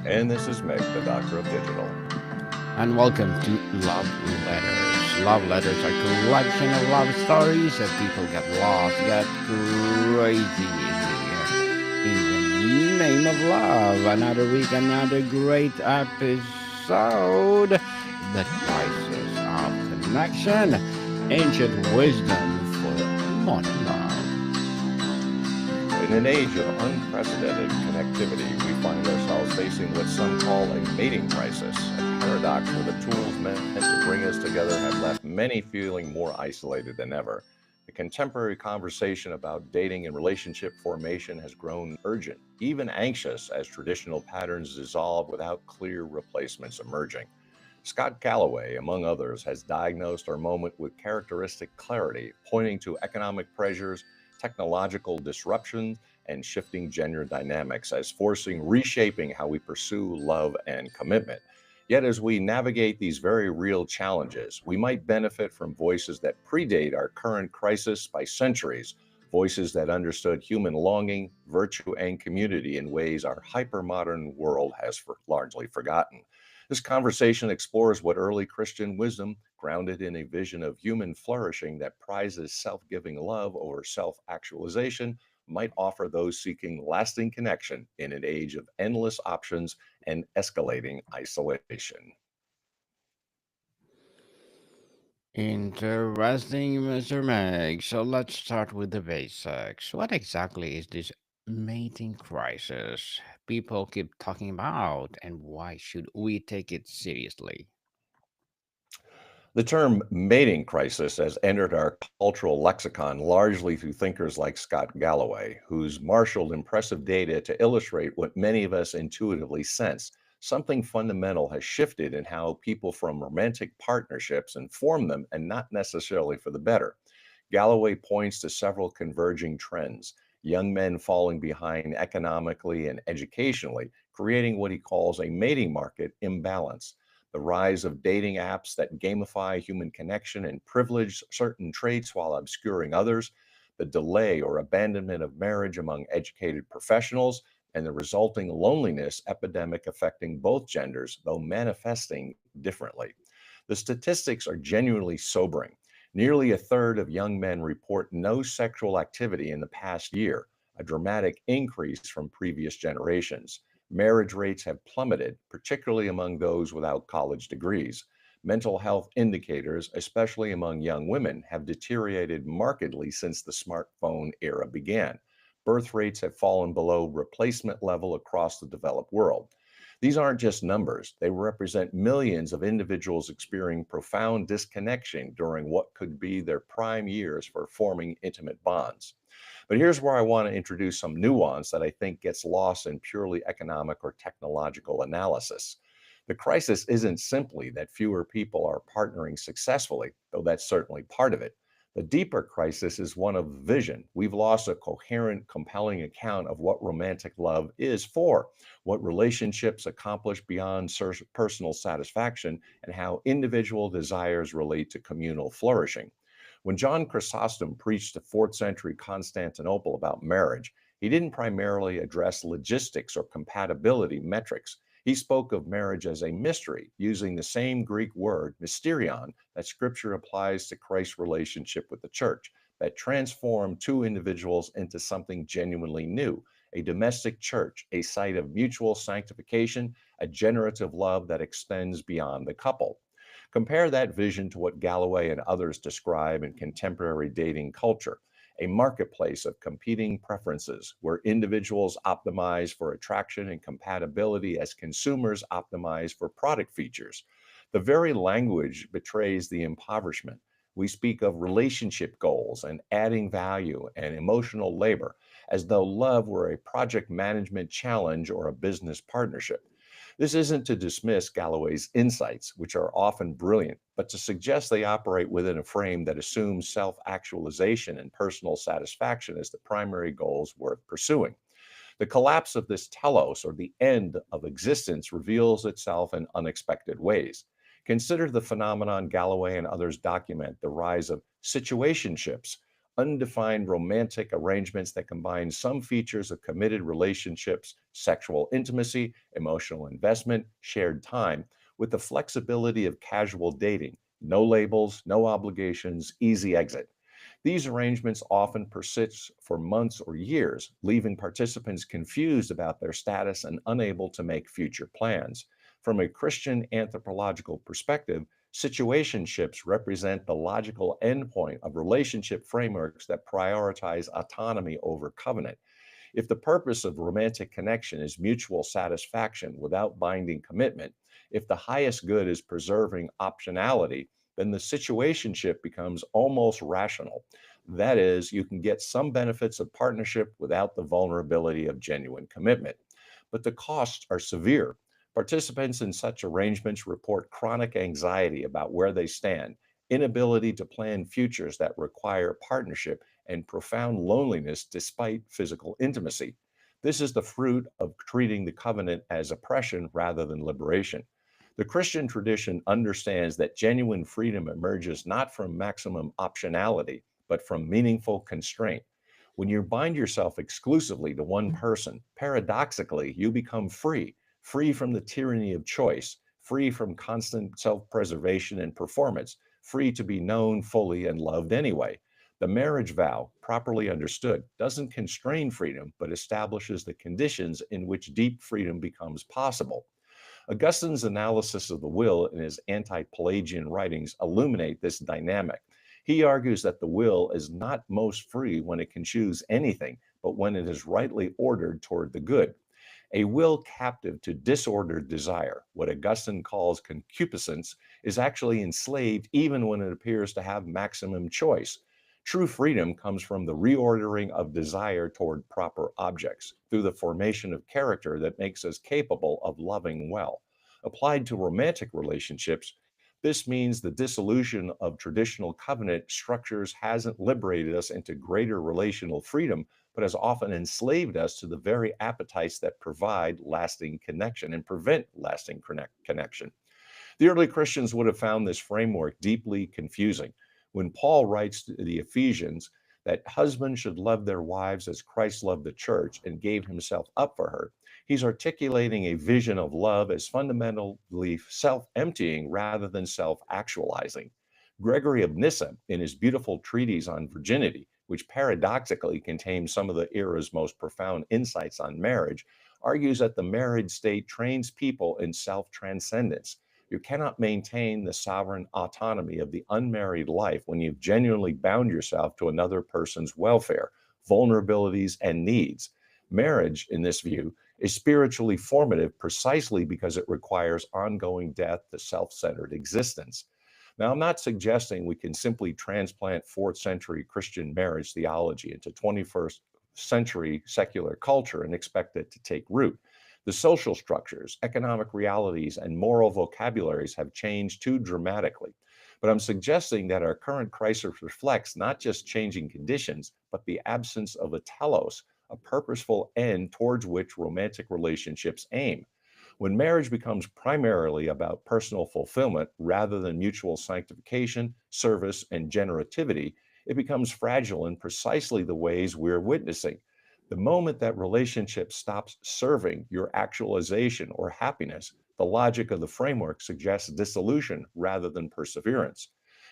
And this is Mick, the Doctor of Digital. And welcome to Love Letters. Love Letters are a collection of love stories that people get lost, get crazy in the name of love. Another week, another great episode. The Crisis of Connection, Ancient Wisdom for Modern Love. In an age of unprecedented connectivity, we find ourselves facing what some call a mating crisis, a paradox where the tools meant to bring us together have left many feeling more isolated than ever. The contemporary conversation about dating and relationship formation has grown urgent, even anxious, as traditional patterns dissolve without clear replacements emerging. Scott Galloway, among others, has diagnosed our moment with characteristic clarity, pointing to economic pressures, technological disruptions, and shifting gender dynamics as forcing reshaping how we pursue love and commitment. Yet, as we navigate these very real challenges, we might benefit from voices that predate our current crisis by centuries, voices that understood human longing, virtue, and community in ways our hypermodern world has largely forgotten. This conversation explores what early Christian wisdom, grounded in a vision of human flourishing that prizes self giving love over self actualization, might offer those seeking lasting connection in an age of endless options and escalating isolation. Interesting, Mr. Meg. So let's start with the basics. What exactly is this mating crisis people keep talking about, and why should we take it seriously? The term mating crisis has entered our cultural lexicon largely through thinkers like Scott Galloway, who's marshaled impressive data to illustrate what many of us intuitively sense. Something fundamental has shifted in how people from romantic partnerships inform them, and not necessarily for the better. Galloway points to several converging trends: young men falling behind economically and educationally, creating what he calls a mating market imbalance; the rise of dating apps that gamify human connection and privilege certain traits while obscuring others; the delay or abandonment of marriage among educated professionals; and the resulting loneliness epidemic affecting both genders, though manifesting differently. The statistics are genuinely sobering. Nearly a third of young men report no sexual activity in the past year, a dramatic increase from previous generations. Marriage rates have plummeted, particularly among those without college degrees. Mental health indicators, especially among young women, have deteriorated markedly since the smartphone era began. Birth rates have fallen below replacement level across the developed world. These aren't just numbers, they represent millions of individuals experiencing profound disconnection during what could be their prime years for forming intimate bonds. But here's where I want to introduce some nuance that I think gets lost in purely economic or technological analysis. The crisis isn't simply that fewer people are partnering successfully, though that's certainly part of it. The deeper crisis is one of vision. We've lost a coherent, compelling account of what romantic love is for, what relationships accomplish beyond personal satisfaction, and how individual desires relate to communal flourishing. When John Chrysostom preached to 4th century Constantinople about marriage, he didn't primarily address logistics or compatibility metrics. He spoke of marriage as a mystery, using the same Greek word, mysterion, that Scripture applies to Christ's relationship with the church, that transformed two individuals into something genuinely new: a domestic church, a site of mutual sanctification, a generative love that extends beyond the couple. Compare that vision to what Galloway and others describe in contemporary dating culture: a marketplace of competing preferences where individuals optimize for attraction and compatibility as consumers optimize for product features. The very language betrays the impoverishment. We speak of relationship goals and adding value and emotional labor as though love were a project management challenge or a business partnership. This isn't to dismiss Galloway's insights, which are often brilliant, but to suggest they operate within a frame that assumes self actualization and personal satisfaction as the primary goals worth pursuing. The collapse of this telos, or the end of existence, reveals itself in unexpected ways. Consider the phenomenon Galloway and others document: the rise of situationships, undefined romantic arrangements that combine some features of committed relationships, sexual intimacy, emotional investment, shared time, with the flexibility of casual dating. No labels, no obligations, easy exit. These arrangements often persist for months or years, leaving participants confused about their status and unable to make future plans. From a Christian anthropological perspective, situationships represent the logical endpoint of relationship frameworks that prioritize autonomy over covenant. If the purpose of romantic connection is mutual satisfaction without binding commitment, if the highest good is preserving optionality, then the situationship becomes almost rational. That is, you can get some benefits of partnership without the vulnerability of genuine commitment. But the costs are severe. Participants in such arrangements report chronic anxiety about where they stand, inability to plan futures that require partnership, and profound loneliness despite physical intimacy. This is the fruit of treating the covenant as oppression rather than liberation. The Christian tradition understands that genuine freedom emerges not from maximum optionality, but from meaningful constraint. When you bind yourself exclusively to one person, paradoxically, you become free, free from the tyranny of choice, free from constant self preservation and performance, free to be known fully and loved anyway. The marriage vow, properly understood, doesn't constrain freedom, but establishes the conditions in which deep freedom becomes possible. Augustine's analysis of the will in his anti Pelagian writings illuminate this dynamic. He argues that the will is not most free when it can choose anything, but when it is rightly ordered toward the good. A will captive to disordered desire, what Augustine calls concupiscence, is actually enslaved even when it appears to have maximum choice. True freedom comes from the reordering of desire toward proper objects, through the formation of character that makes us capable of loving well. Applied to romantic relationships, this means the dissolution of traditional covenant structures hasn't liberated us into greater relational freedom, but has often enslaved us to the very appetites that provide lasting connection and prevent lasting connection. The early Christians would have found this framework deeply confusing. When Paul writes to the Ephesians that husbands should love their wives as Christ loved the church and gave himself up for her, he's articulating a vision of love as fundamentally self emptying rather than self actualizing. Gregory of Nyssa, in his beautiful treatise on virginity, which paradoxically contains some of the era's most profound insights on marriage, argues that the married state trains people in self transcendence. You cannot maintain the sovereign autonomy of the unmarried life when you've genuinely bound yourself to another person's welfare, vulnerabilities, and needs. Marriage, in this view, is spiritually formative precisely because it requires ongoing death to self centered existence. Now, I'm not suggesting we can simply transplant 4th century Christian marriage theology into 21st century secular culture and expect it to take root. The social structures, economic realities, and moral vocabularies have changed too dramatically. But I'm suggesting that our current crisis reflects not just changing conditions, but the absence of a telos, a purposeful end towards which romantic relationships aim. When marriage becomes primarily about personal fulfillment rather than mutual sanctification, service, and generativity, it becomes fragile in precisely the ways we're witnessing. The moment that relationship stops serving your actualization or happiness, the logic of the framework suggests dissolution rather than perseverance.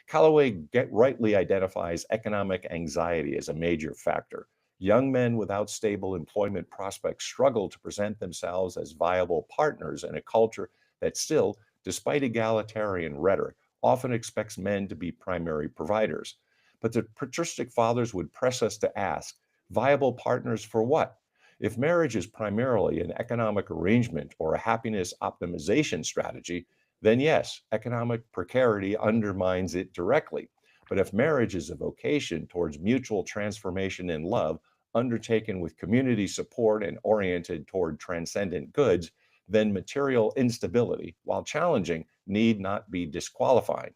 Calloway rightly identifies economic anxiety as a major factor. Young men without stable employment prospects struggle to present themselves as viable partners in a culture that still, despite egalitarian rhetoric, often expects men to be primary providers. But the patristic fathers would press us to ask, viable partners for what? If marriage is primarily an economic arrangement or a happiness optimization strategy, then yes, economic precarity undermines it directly. But if marriage is a vocation towards mutual transformation in love, undertaken with community support and oriented toward transcendent goods, then material instability, while challenging, need not be disqualifying.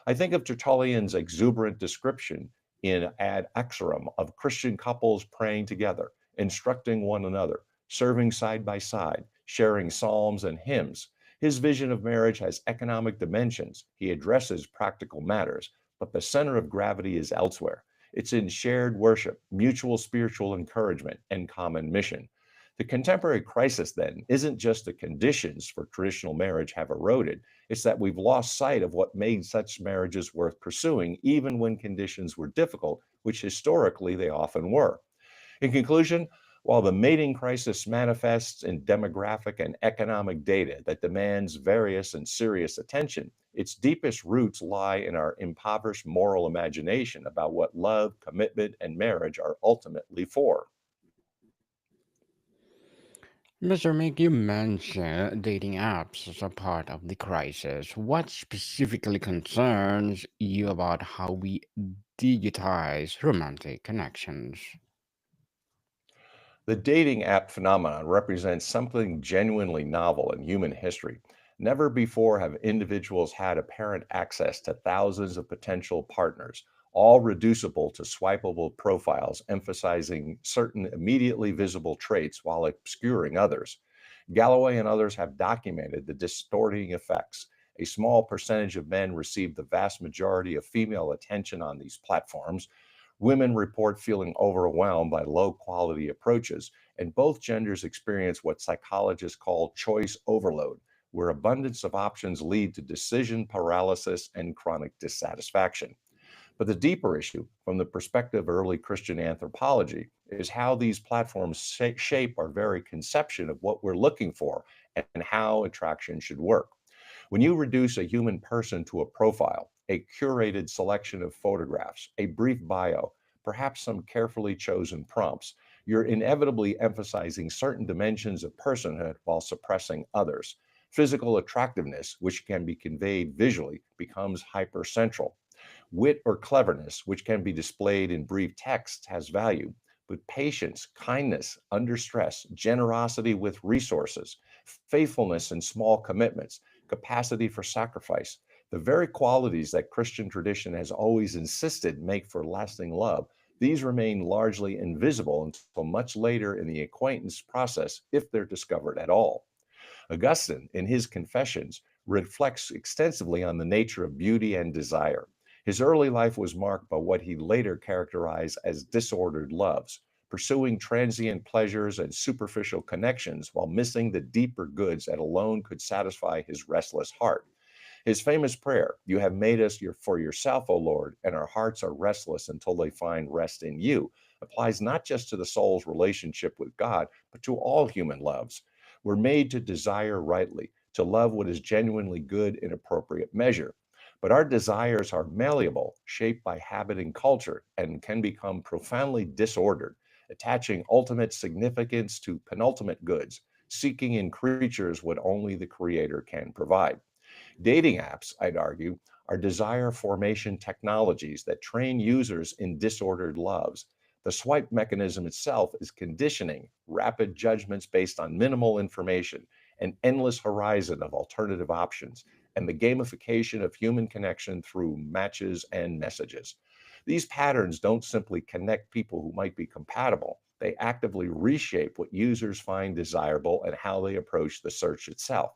I think of Tertullian's exuberant description in Ad Exorum of Christian couples praying together, instructing one another, serving side by side, sharing psalms and hymns. His vision of marriage has economic dimensions. He addresses practical matters, but the center of gravity is elsewhere. It's in shared worship, mutual spiritual encouragement, and common mission. The contemporary crisis, then, isn't just the conditions for traditional marriage have eroded, it's that we've lost sight of what made such marriages worth pursuing, even when conditions were difficult, which historically they often were. In conclusion, while the mating crisis manifests in demographic and economic data that demands various and serious attention, its deepest roots lie in our impoverished moral imagination about what love, commitment, and marriage are ultimately for. Mr. Mick, you mentioned dating apps as a part of the crisis. What specifically concerns you about how we digitize romantic connections? The dating app phenomenon represents something genuinely novel in human history. Never before have individuals had apparent access to thousands of potential partners, all reducible to swipeable profiles emphasizing certain immediately visible traits while obscuring others. Galloway and others have documented the distorting effects. A small percentage of men receive the vast majority of female attention on these platforms. Women report feeling overwhelmed by low quality approaches, and both genders experience what psychologists call choice overload, where abundance of options lead to decision paralysis and chronic dissatisfaction. But the deeper issue, from the perspective of early Christian anthropology, is how these platforms shape our very conception of what we're looking for and how attraction should work. When you reduce a human person to a profile, a curated selection of photographs, a brief bio, perhaps some carefully chosen prompts, you're inevitably emphasizing certain dimensions of personhood while suppressing others. Physical attractiveness, which can be conveyed visually, becomes hypercentral. Wit or cleverness, which can be displayed in brief text, has value. But patience, kindness under stress, generosity with resources, faithfulness in small commitments, capacity for sacrifice, the very qualities that Christian tradition has always insisted make for lasting love, these remain largely invisible until much later in the acquaintance process, if they're discovered at all. Augustine, in his Confessions, reflects extensively on the nature of beauty and desire. His early life was marked by what he later characterized as disordered loves, pursuing transient pleasures and superficial connections while missing the deeper goods that alone could satisfy his restless heart. His famous prayer, "You have made us for yourself, O Lord, and our hearts are restless until they find rest in you," applies not just to the soul's relationship with God, but to all human loves. We're made to desire rightly, to love what is genuinely good in appropriate measure. But our desires are malleable, shaped by habit and culture, and can become profoundly disordered, attaching ultimate significance to penultimate goods, seeking in creatures what only the Creator can provide. Dating apps, I'd argue, are desire formation technologies that train users in disordered loves. The swipe mechanism itself is conditioning, rapid judgments based on minimal information, an endless horizon of alternative options, and the gamification of human connection through matches and messages. These patterns don't simply connect people who might be compatible, they actively reshape what users find desirable and how they approach the search itself.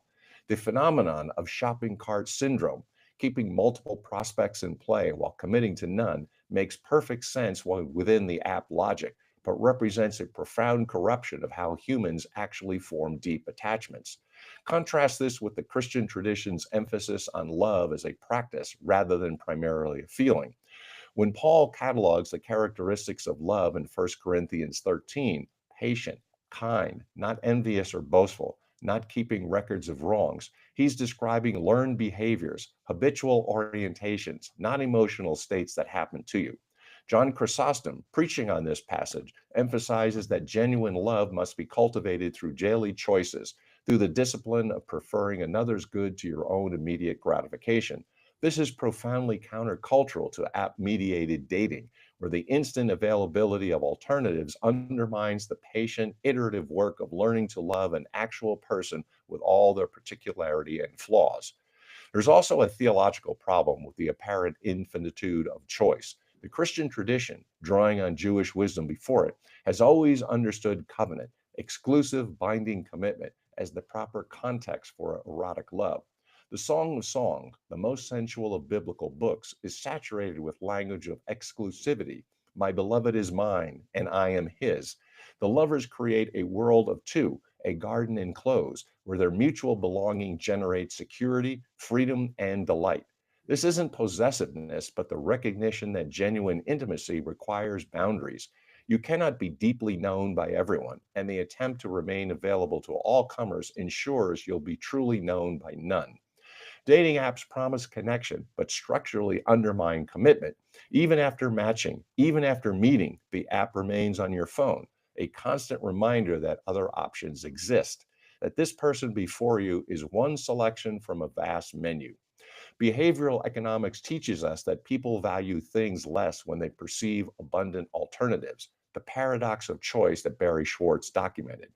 The phenomenon of shopping cart syndrome, keeping multiple prospects in play while committing to none, makes perfect sense within the app logic, but represents a profound corruption of how humans actually form deep attachments. Contrast this with the Christian tradition's emphasis on love as a practice rather than primarily a feeling. When Paul catalogs the characteristics of love in 1 Corinthians 13, patient, kind, not envious or boastful, not keeping records of wrongs, he's describing learned behaviors, habitual orientations, not emotional states that happen to you. John Chrysostom, preaching on this passage, emphasizes that genuine love must be cultivated through daily choices, through the discipline of preferring another's good to your own immediate gratification. This is profoundly countercultural to app mediated dating, where the instant availability of alternatives undermines the patient, iterative work of learning to love an actual person with all their particularity and flaws. There's also a theological problem with the apparent infinitude of choice. The Christian tradition, drawing on Jewish wisdom before it, has always understood covenant, exclusive binding commitment, as the proper context for erotic love. The Song of Songs, the most sensual of biblical books, is saturated with language of exclusivity, My beloved is mine, and I am his. The lovers create a world of two, a garden enclosed, where their mutual belonging generates security, freedom, and delight. This isn't possessiveness, but the recognition that genuine intimacy requires boundaries. You cannot be deeply known by everyone, and the attempt to remain available to all comers ensures you'll be truly known by none. Dating apps promise connection, but structurally undermine commitment. Even after matching, even after meeting, the app remains on your phone, a constant reminder that other options exist, that this person before you is one selection from a vast menu. Behavioral economics teaches us that people value things less when they perceive abundant alternatives, the paradox of choice that Barry Schwartz documented.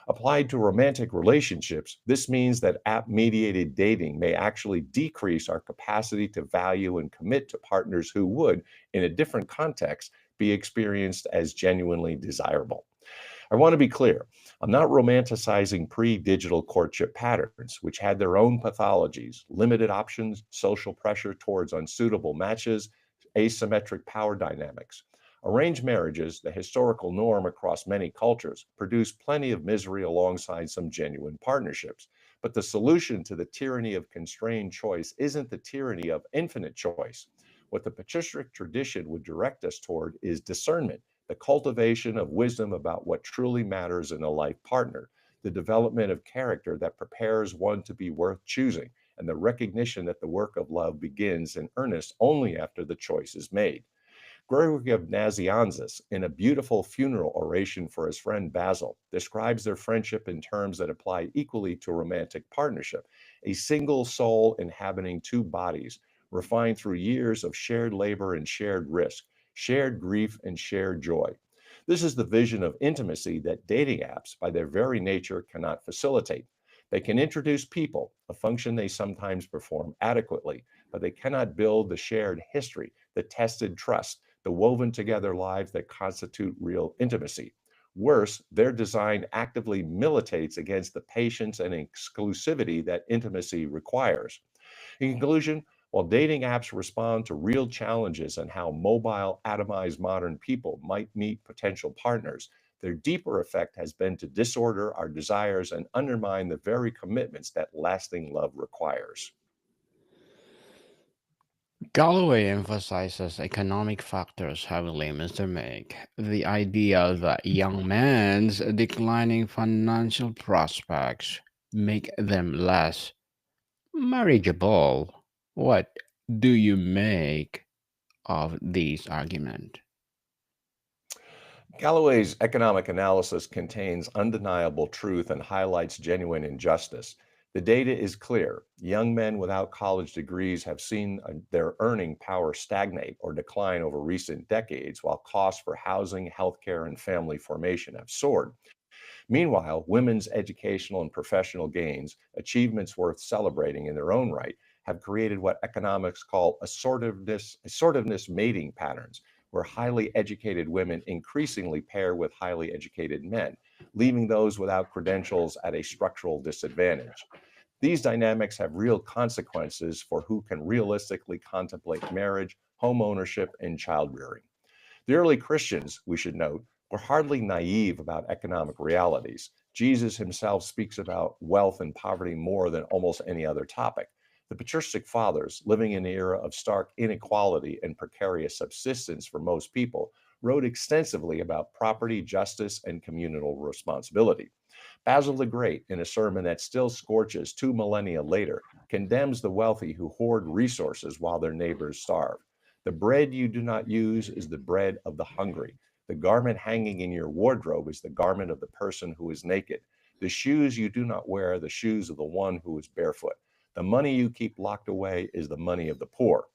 Applied to romantic relationships, this means that app mediated dating may actually decrease our capacity to value and commit to partners who would, in a different context, be experienced as genuinely desirable. I want to be clear. I'm not romanticizing pre digital courtship patterns, which had their own pathologies, limited options, social pressure towards unsuitable matches, asymmetric power dynamics. Arranged marriages, the historical norm across many cultures, produce plenty of misery alongside some genuine partnerships. But the solution to the tyranny of constrained choice isn't the tyranny of infinite choice. What the patristic tradition would direct us toward is discernment, the cultivation of wisdom about what truly matters in a life partner, the development of character that prepares one to be worth choosing, and the recognition that the work of love begins in earnest only after the choice is made. Gregory of Nazianzus, in a beautiful funeral oration for his friend Basil, describes their friendship in terms that apply equally to romantic partnership, a single soul inhabiting two bodies, refined through years of shared labor and shared risk, shared grief and shared joy. This is the vision of intimacy that dating apps, by their very nature, cannot facilitate. They can introduce people, a function they sometimes perform adequately, but they cannot build the shared history, the tested trust, the woven together lives that constitute real intimacy. Worse, their design actively militates against the patience and exclusivity that intimacy requires. In conclusion, while dating apps respond to real challenges and how mobile, atomized modern people might meet potential partners, their deeper effect has been to disorder our desires and undermine the very commitments that lasting love requires. Galloway emphasizes economic factors heavily, Mr. Meg. The idea that young men's declining financial prospects make them less marriageable. What do you make of these argument? Galloway's economic analysis contains undeniable truth and highlights genuine injustice. The data is clear. Young men without college degrees have seen their earning power stagnate or decline over recent decades, while costs for housing, healthcare, and family formation have soared. Meanwhile, women's educational and professional gains, achievements worth celebrating in their own right, have created what economics call assortiveness mating patterns, where highly educated women increasingly pair with highly educated men, leaving those without credentials at a structural disadvantage. These dynamics have real consequences for who can realistically contemplate marriage, home ownership, and child rearing. The early Christians, we should note, were hardly naive about economic realities. Jesus himself speaks about wealth and poverty more than almost any other topic. The patristic fathers, living in an era of stark inequality and precarious subsistence for most people, wrote extensively about property, justice, and communal responsibility. Basil the Great, in a sermon that still scorches 2 millennia later, condemns the wealthy who hoard resources while their neighbors starve. The bread you do not use is the bread of the hungry. The garment hanging in your wardrobe is the garment of the person who is naked. The shoes you do not wear are the shoes of the one who is barefoot. The money you keep locked away is the money of the poor.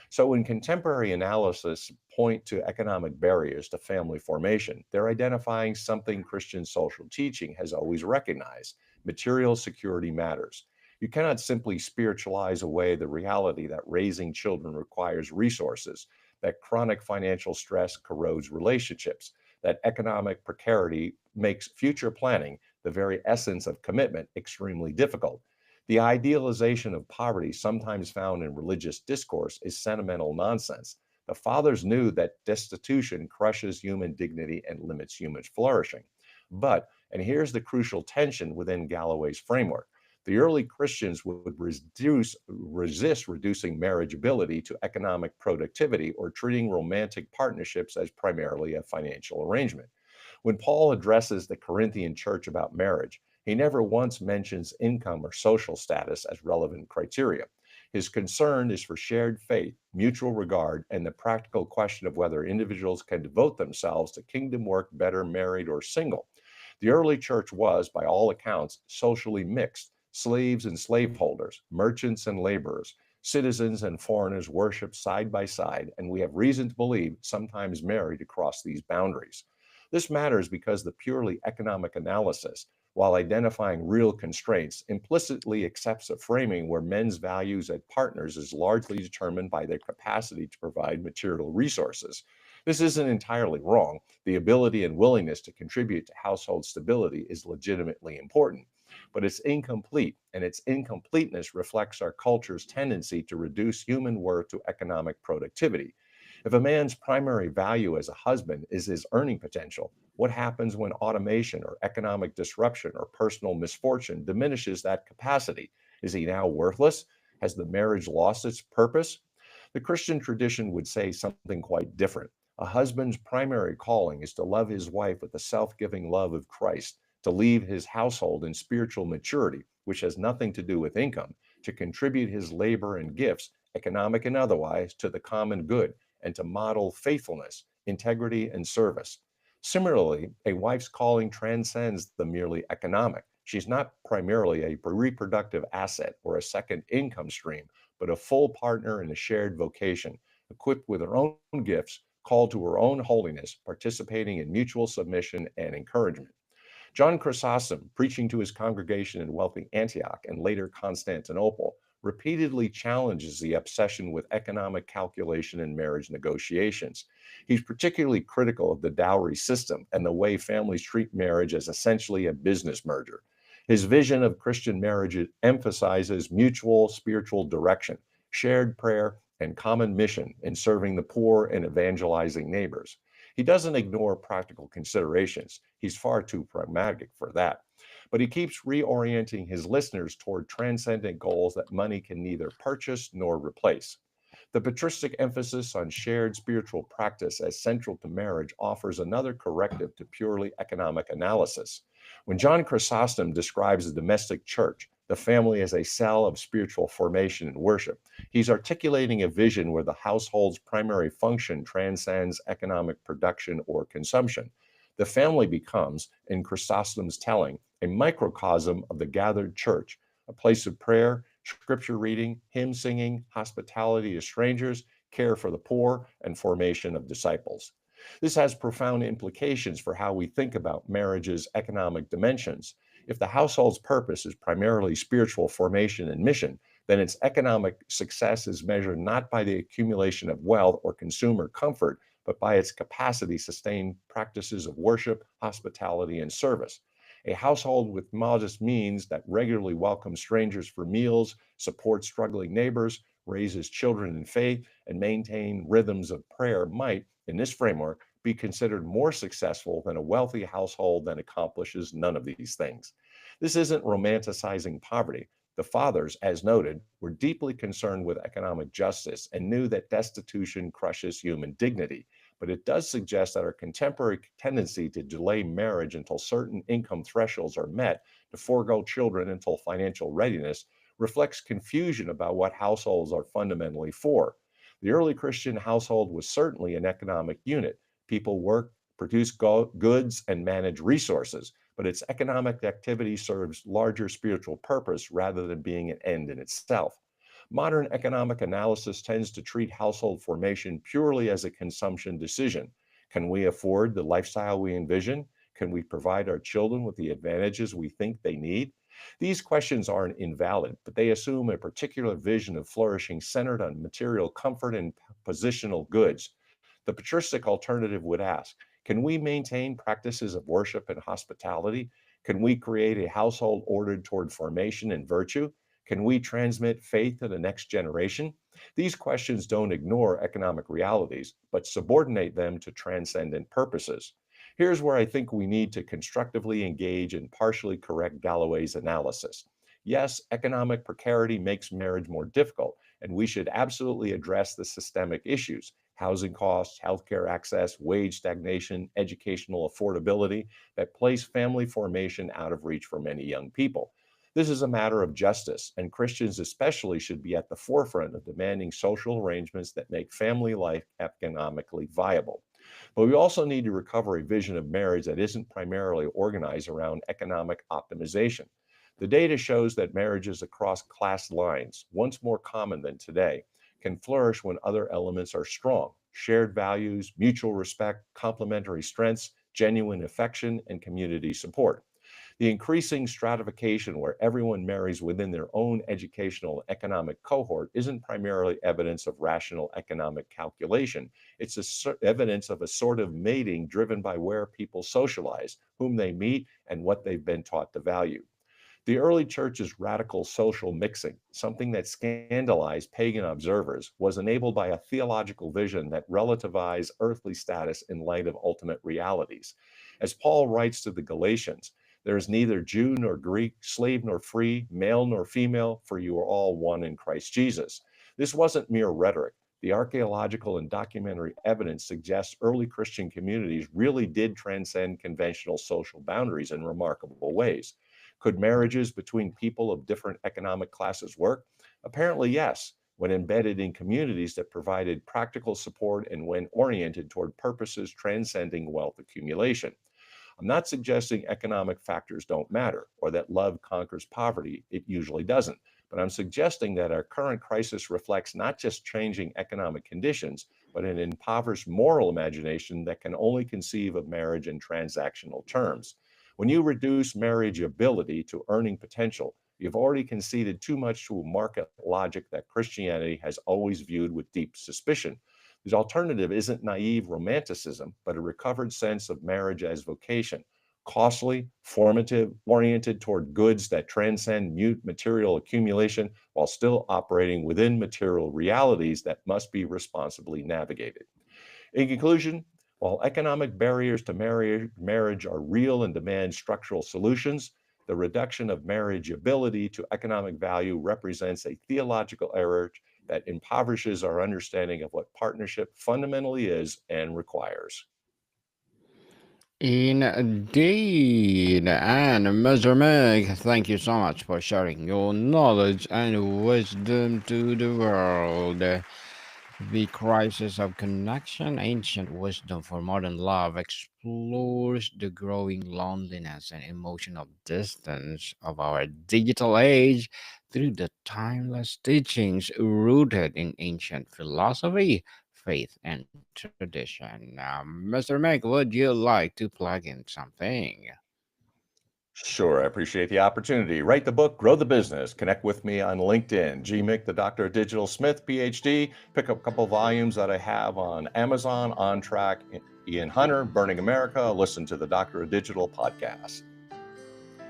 So when contemporary analysis point to economic barriers to family formation, they're identifying something Christian social teaching has always recognized. Material security matters. You cannot simply spiritualize away the reality that raising children requires resources, that chronic financial stress corrodes relationships, that economic precarity makes future planning, the very essence of commitment, extremely difficult. The idealization of poverty, sometimes found in religious discourse, is sentimental nonsense. The fathers knew that destitution crushes human dignity and limits human flourishing. But, and here's the crucial tension within Galloway's framework, the early Christians would resist reducing marriageability to economic productivity or treating romantic partnerships as primarily a financial arrangement. When Paul addresses the Corinthian church about marriage, he never once mentions income or social status as relevant criteria. His concern is for shared faith, mutual regard, and the practical question of whether individuals can devote themselves to kingdom work better married or single. The early church was, by all accounts, socially mixed. Slaves and slaveholders, merchants and laborers, citizens and foreigners worshiped side by side, and we have reason to believe sometimes married across these boundaries. This matters because the purely economic analysis, while identifying real constraints, implicitly accepts a framing where men's values as partners is largely determined by their capacity to provide material resources. This isn't entirely wrong. The ability and willingness to contribute to household stability is legitimately important, but it's incomplete, and its incompleteness reflects our culture's tendency to reduce human worth to economic productivity. If a man's primary value as a husband is his earning potential, what happens when automation or economic disruption or personal misfortune diminishes that capacity? Is he now worthless? Has the marriage lost its purpose? The Christian tradition would say something quite different. A husband's primary calling is to love his wife with the self giving love of Christ, to lead his household in spiritual maturity, which has nothing to do with income, to contribute his labor and gifts, economic and otherwise, to the common good, and to model faithfulness, integrity, and service. Similarly, a wife's calling transcends the merely economic. She's not primarily a reproductive asset or a second income stream, but a full partner in a shared vocation, equipped with her own gifts, called to her own holiness, participating in mutual submission and encouragement. John Chrysostom, preaching to his congregation in wealthy Antioch and later Constantinople, repeatedly challenges the obsession with economic calculation in marriage negotiations. He's particularly critical of the dowry system and the way families treat marriage as essentially a business merger. His vision of Christian marriage emphasizes mutual spiritual direction, shared prayer, and common mission in serving the poor and evangelizing neighbors. He doesn't ignore practical considerations. He's far too pragmatic for that. But he keeps reorienting his listeners toward transcendent goals that money can neither purchase nor replace. The patristic emphasis on shared spiritual practice as central to marriage offers another corrective to purely economic analysis. When John Chrysostom describes the domestic church, the family as a cell of spiritual formation and worship, he's articulating a vision where the household's primary function transcends economic production or consumption. The family becomes, in Chrysostom's telling, a microcosm of the gathered church, a place of prayer, scripture reading, hymn singing, hospitality to strangers, care for the poor, and formation of disciples. This has profound implications for how we think about marriage's economic dimensions. If the household's purpose is primarily spiritual formation and mission, then its economic success is measured not by the accumulation of wealth or consumer comfort, but by its capacity to sustain practices of worship, hospitality, and service. A household with modest means that regularly welcomes strangers for meals, supports struggling neighbors, raises children in faith, and maintain rhythms of prayer might, in this framework, be considered more successful than a wealthy household that accomplishes none of these things. This isn't romanticizing poverty. The fathers, as noted, were deeply concerned with economic justice and knew that destitution crushes human dignity. But it does suggest that our contemporary tendency to delay marriage until certain income thresholds are met, to forego children until financial readiness, reflects confusion about what households are fundamentally for. The early Christian household was certainly an economic unit. People work, produce goods, and manage resources, but its economic activity serves larger spiritual purpose rather than being an end in itself. Modern economic analysis tends to treat household formation purely as a consumption decision. Can we afford the lifestyle we envision? Can we provide our children with the advantages we think they need? These questions aren't invalid, but they assume a particular vision of flourishing centered on material comfort and positional goods. The patristic alternative would ask, can we maintain practices of worship and hospitality? Can we create a household ordered toward formation and virtue? Can we transmit faith to the next generation? These questions don't ignore economic realities, but subordinate them to transcendent purposes. Here's where I think we need to constructively engage and partially correct Galloway's analysis. Yes, economic precarity makes marriage more difficult, and we should absolutely address the systemic issues: housing costs, healthcare access, wage stagnation, educational affordability that place family formation out of reach for many young people. This is a matter of justice, and Christians especially should be at the forefront of demanding social arrangements that make family life economically viable. But we also need to recover a vision of marriage that isn't primarily organized around economic optimization. The data shows that marriages across class lines, once more common than today, can flourish when other elements are strong: shared values, mutual respect, complementary strengths, genuine affection, and community support. The increasing stratification where everyone marries within their own educational and economic cohort isn't primarily evidence of rational economic calculation. It's evidence of a sort of mating driven by where people socialize, whom they meet, and what they've been taught to value. The early church's radical social mixing, something that scandalized pagan observers, was enabled by a theological vision that relativized earthly status in light of ultimate realities. As Paul writes to the Galatians, there is neither Jew nor Greek, slave nor free, male nor female, for you are all one in Christ Jesus. This wasn't mere rhetoric. The archaeological and documentary evidence suggests early Christian communities really did transcend conventional social boundaries in remarkable ways. Could marriages between people of different economic classes work? Apparently, yes, when embedded in communities that provided practical support and when oriented toward purposes transcending wealth accumulation. I'm not suggesting economic factors don't matter or that love conquers poverty. It usually doesn't. But I'm suggesting that our current crisis reflects not just changing economic conditions, but an impoverished moral imagination that can only conceive of marriage in transactional terms. When you reduce marriageability to earning potential, you've already conceded too much to a market logic that Christianity has always viewed with deep suspicion. The alternative isn't naive romanticism, but a recovered sense of marriage as vocation: costly, formative, oriented toward goods that transcend mute material accumulation while still operating within material realities that must be responsibly navigated. In conclusion, while economic barriers to marriage are real and demand structural solutions, the reduction of marriageability to economic value represents a theological error that impoverishes our understanding of what partnership fundamentally is and requires. Indeed. And Mr. Meg, thank you so much for sharing your knowledge and wisdom to the world. The Crisis of Connection, Ancient Wisdom for Modern Love explores the growing loneliness and emotional distance of our digital age through the timeless teachings rooted in ancient philosophy, faith, and tradition. Now, Mr. Meg, would you like to plug in something? Sure, I appreciate the opportunity. Write the book, grow the business. Connect with me on LinkedIn. GMIC, the Doctor of Digital Smith, PhD. Pick up a couple volumes that I have on Amazon, On Track, Ian Hunter, Burning America. Listen to the Doctor of Digital podcast.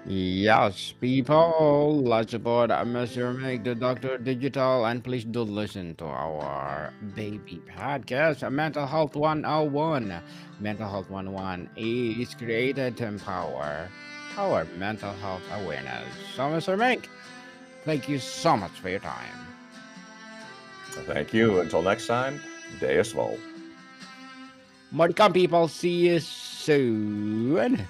Yes, people, let's support Mr. Meg, the Doctor Digital, and please do listen to our baby podcast, Mental Health 101. Mental Health 101 is created to empower our mental health awareness. So, Mr. Meg, thank you so much for your time. Thank you. Until next time, Deus Volt. More to come, people. See you soon.